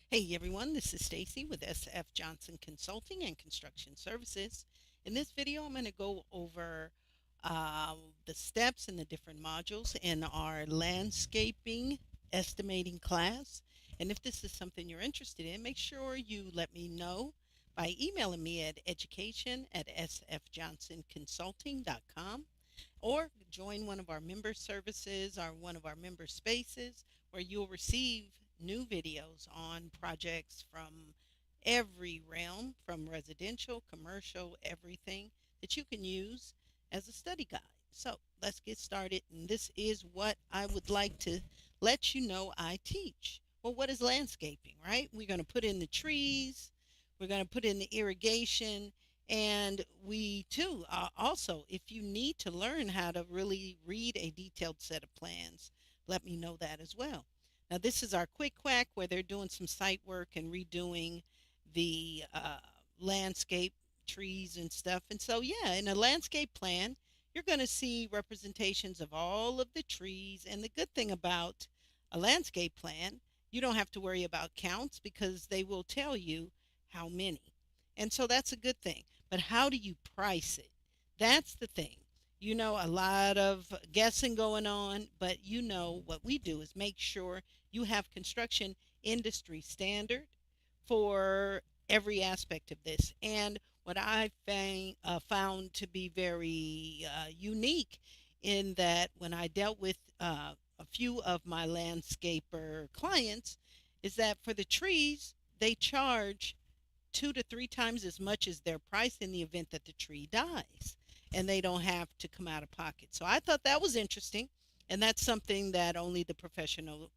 Hey everyone, this is Stacy with SF Johnson Consulting and Construction Services. In this video, I'm going to go over the steps and the different modules in our landscaping estimating class. And if this is something you're interested in, make sure you let me know by emailing me at education@sfjohnsonconsulting.com or join one of our member services or one of our member spaces where you'll receive new videos on projects from every realm, from residential, commercial, everything that you can use as a study guide. So let's get started. And this is what I would like to let you know I teach. Well, what is landscaping, right? We're going to put in the trees, we're going to put in the irrigation, and we too, also, if you need to learn how to really read a detailed set of plans, let me know that as well. Now, this is our quick quack where they're doing some site work and redoing the landscape, trees and stuff. And so, yeah, in a landscape plan, you're going to see representations of all of the trees. And the good thing about a landscape plan, you don't have to worry about counts because they will tell you how many. And so that's a good thing. But how do you price it? That's the thing. A lot of guessing going on, but what we do is make sure you have construction industry standard for every aspect of this. And what I found to be very unique in that when I dealt with a few of my landscaper clients is that for the trees, they charge 2 to 3 times as much as their price in the event that the tree dies and they don't have to come out of pocket. So I thought that was interesting. And that's something that only the professional,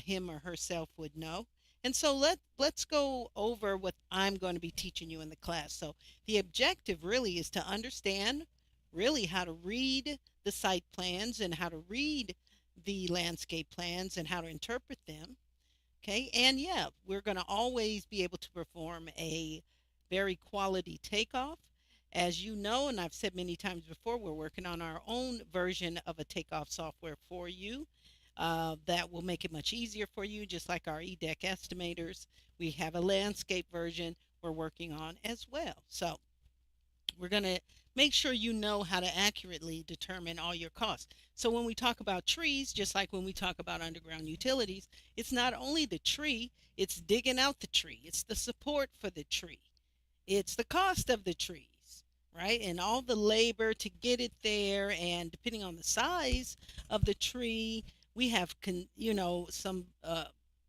him or herself, would know. And so let's go over what I'm going to be teaching you in the class. So the objective really is to understand really how to read the site plans and how to read the landscape plans and how to interpret them. Okay, and yeah, we're going to always be able to perform a very quality takeoff. As you know, and I've said many times before, we're working on our own version of a takeoff software for you that will make it much easier for you, just like our eDeck estimators. We have a landscape version we're working on as well. So we're going to make sure you know how to accurately determine all your costs. So when we talk about trees, just like when we talk about underground utilities, it's not only the tree, it's digging out the tree, it's the support for the tree, it's the cost of the trees, right? And all the labor to get it there. And depending on the size of the tree, we have, some,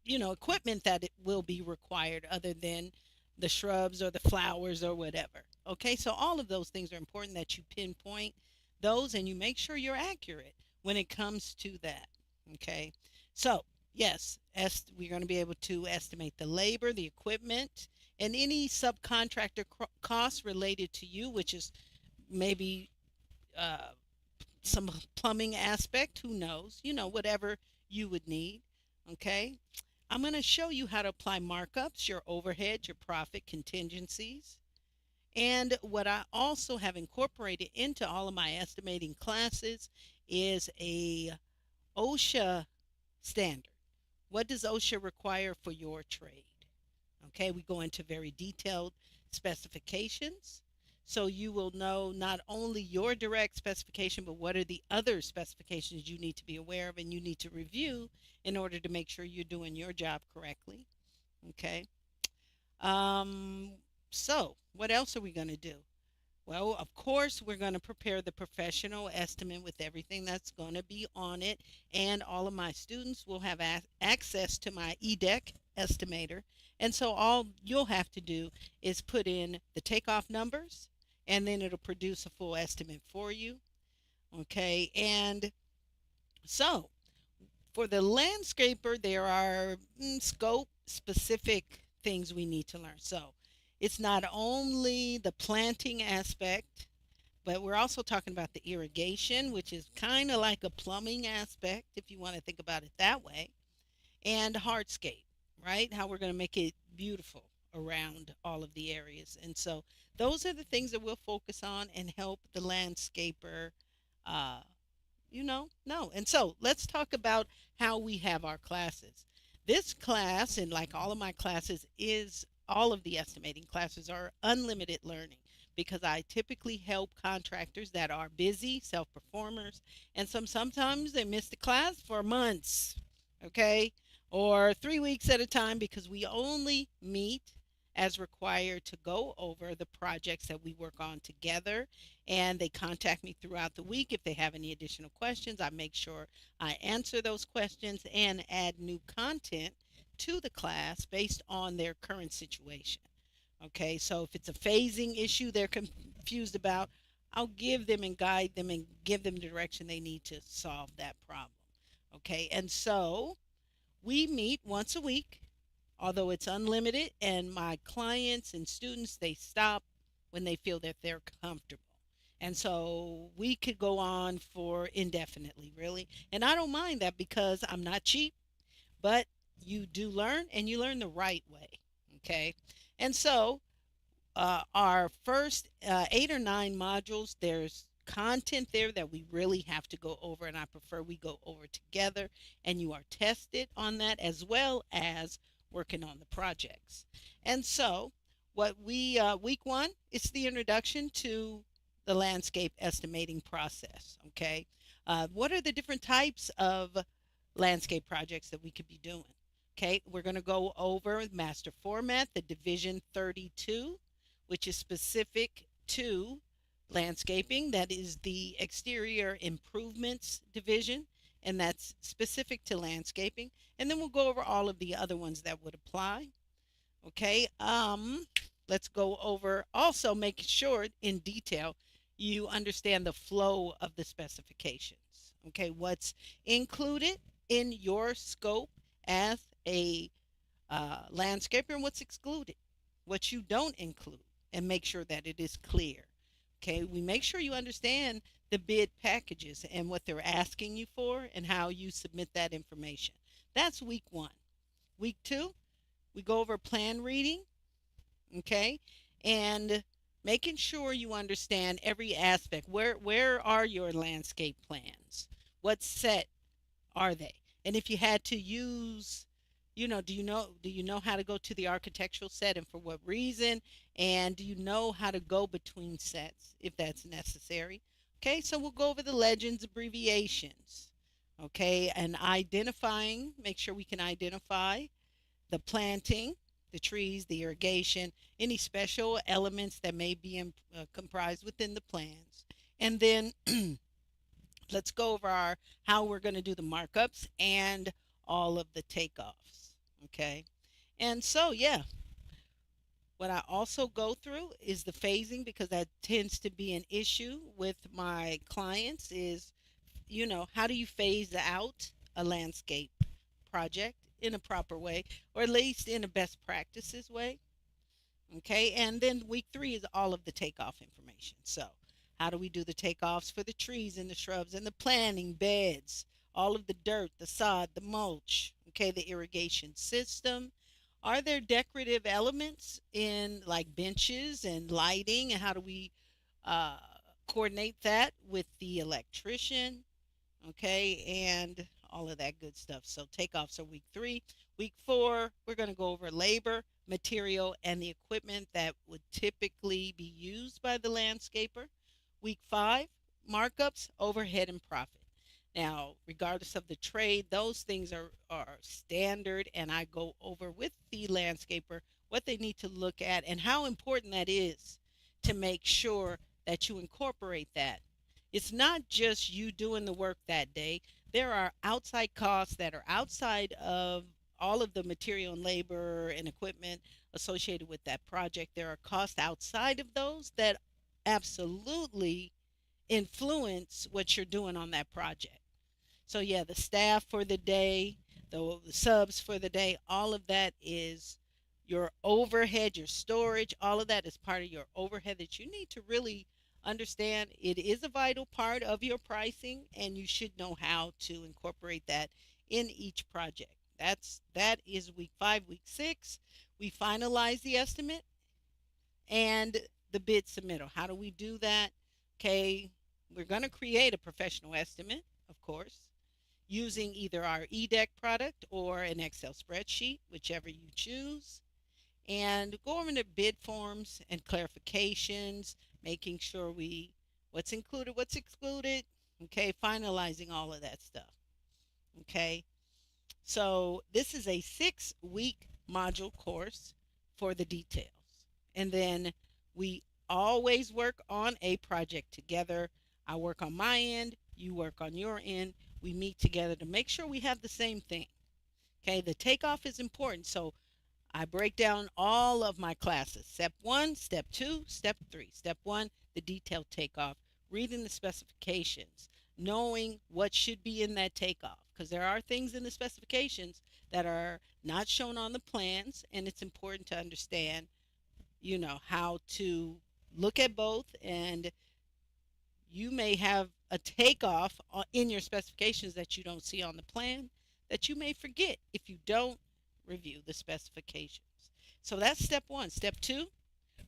equipment that it will be required other than the shrubs or the flowers or whatever. Okay, so all of those things are important that you pinpoint those and you make sure you're accurate when it comes to that. Okay, so yes, we're going to be able to estimate the labor, the equipment, and any subcontractor costs related to you, which is maybe uh, some plumbing aspect, who knows, whatever you would need. Okay, I'm going to show you how to apply markups, your overhead, your profit contingencies. And what I also have incorporated into all of my estimating classes is a OSHA standard. What does OSHA require for your trade? Okay, we go into very detailed specifications. So you will know not only your direct specification, but what are the other specifications you need to be aware of and you need to review in order to make sure you're doing your job correctly. Okay. Um, so what else are we going to do? Well, of course, we're going to prepare the professional estimate with everything that's going to be on it. And all of my students will have access to my eDeck estimator. And so all you'll have to do is put in the takeoff numbers, and then it'll produce a full estimate for you. Okay. And so for the landscaper, there are scope specific things we need to learn. So it's not only the planting aspect, but we're also talking about the irrigation, which is kind of like a plumbing aspect, if you want to think about it that way, and hardscape, right? How we're going to make it beautiful around all of the areas. And so those are the things that we'll focus on and help the landscaper no. And so let's talk about how we have our classes. This class, and like all of my classes, is all of the estimating classes are unlimited learning because I typically help contractors that are busy, self performers, and sometimes they miss the class for months, okay, or 3 weeks at a time because we only meet as required to go over the projects that we work on together. And they contact me throughout the week if they have any additional questions. I make sure I answer those questions and add new content to the class based on their current situation. Okay, so if it's a phasing issue they're confused about, I'll give them and guide them and give them the direction they need to solve that problem. Okay, and so we meet once a week, although it's unlimited, and my clients and students, they stop when they feel that they're comfortable. And so we could go on for indefinitely, really. And I don't mind that because I'm not cheap, but you do learn and you learn the right way. Okay. And so our first 8 or 9 modules, there's content there that we really have to go over, and I prefer we go over together and you are tested on that as well as working on the projects. And so, what we week one, it's the introduction to the landscape estimating process. Okay, what are the different types of landscape projects that we could be doing? Okay, we're going to go over master format, the division 32, which is specific to landscaping. That is the exterior improvements division, and that's specific to landscaping. And then we'll go over all of the other ones that would apply. Okay. Let's go over also making sure in detail you understand the flow of the specifications. Okay, what's included in your scope as a landscaper and what's excluded, what you don't include, and make sure that it is clear. Okay, we make sure you understand the bid packages and what they're asking you for and how you submit that information. That's week one. Week two, we go over plan reading, okay, and making sure you understand every aspect. Where are your landscape plans? What set are they? And if you had to use, do you know how to go to the architectural set and for what reason? And do you know how to go between sets if that's necessary? Okay, so we'll go over the legends, abbreviations. Okay, and identifying, make sure we can identify the planting, the trees, the irrigation, any special elements that may be comprised within the plans. And then let's go over our how we're going to do the markups and all of the takeoffs. Okay. And so, yeah, what I also go through is the phasing because that tends to be an issue with my clients is, how do you phase out a landscape project in a proper way or at least in a best practices way? Okay, and then week three is all of the takeoff information. So, how do we do the takeoffs for the trees and the shrubs and the planting beds, all of the dirt, the sod, the mulch, okay, the irrigation system? Are there decorative elements in like benches and lighting? And how do we uh, coordinate that with the electrician? Okay, and all of that good stuff. So takeoffs are week three. Week four, we're going to go over labor, material, and the equipment that would typically be used by the landscaper. Week five, markups, overhead, and profit. Now, regardless of the trade, those things are standard, and I go over with the landscaper what they need to look at and how important that is to make sure that you incorporate that. It's not just you doing the work that day. There are outside costs that are outside of all of the material and labor and equipment associated with that project. There are costs outside of those that absolutely influence what you're doing on that project. So, yeah, the staff for the day, the subs for the day, all of that is your overhead, your storage, all of that is part of your overhead that you need to really understand. It is a vital part of your pricing, and you should know how to incorporate that in each project. That is week five. Week six, we finalize the estimate and the bid submittal. How do we do that? Okay, we're going to create a professional estimate, of course, using either our eDeck product or an Excel spreadsheet, whichever you choose, and go over the bid forms and clarifications, making sure what's included, what's excluded, okay, finalizing all of that stuff, okay. So this is a 6-week module course for the details. And then we always work on a project together. I work on my end, you work on your end. We meet together to make sure we have the same thing. Okay, the takeoff is important. So I break down all of my classes. Step 1, step 2, step 3. Step 1, the detailed takeoff, reading the specifications, knowing what should be in that takeoff, because there are things in the specifications that are not shown on the plans, and it's important to understand, how to look at both. And you may have a takeoff in your specifications that you don't see on the plan that you may forget if you don't review the specifications. So that's step 1. Step 2,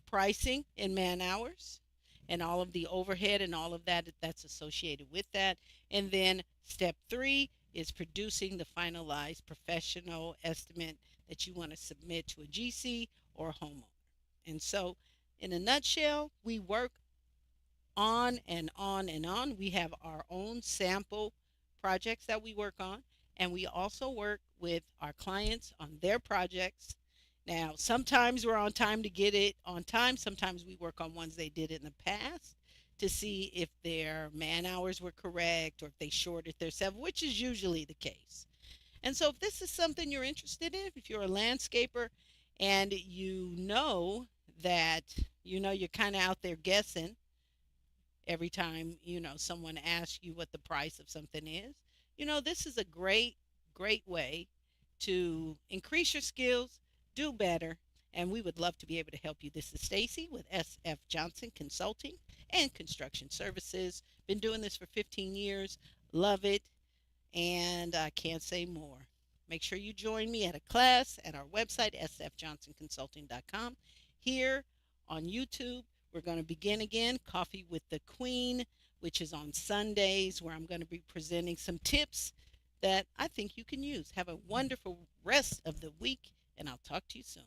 pricing in man hours and all of the overhead and all of that that's associated with that. And then step 3 is producing the finalized professional estimate that you want to submit to a GC or a homeowner. And so, in a nutshell, we work on and on and on. We have our own sample projects that we work on, and we also work with our clients on their projects. Now, sometimes we're on time to get it on time. Sometimes we work on ones they did in the past to see if their man hours were correct or if they shorted their 7, which is usually the case. And so, if this is something you're interested in, if you're a landscaper and that you're kind of out there guessing every time someone asks you what the price of something is, this is a great way to increase your skills, do better, and we would love to be able to help you. This is Stacy with SF Johnson Consulting and Construction Services. Been doing this for 15 years. Love it, and I can't say more. Make sure you join me at a class at our website, sfjohnsonconsulting.com. Here on YouTube, we're going to begin again Coffee with the Queen, which is on Sundays, where I'm going to be presenting some tips that I think you can use. Have a wonderful rest of the week, and I'll talk to you soon.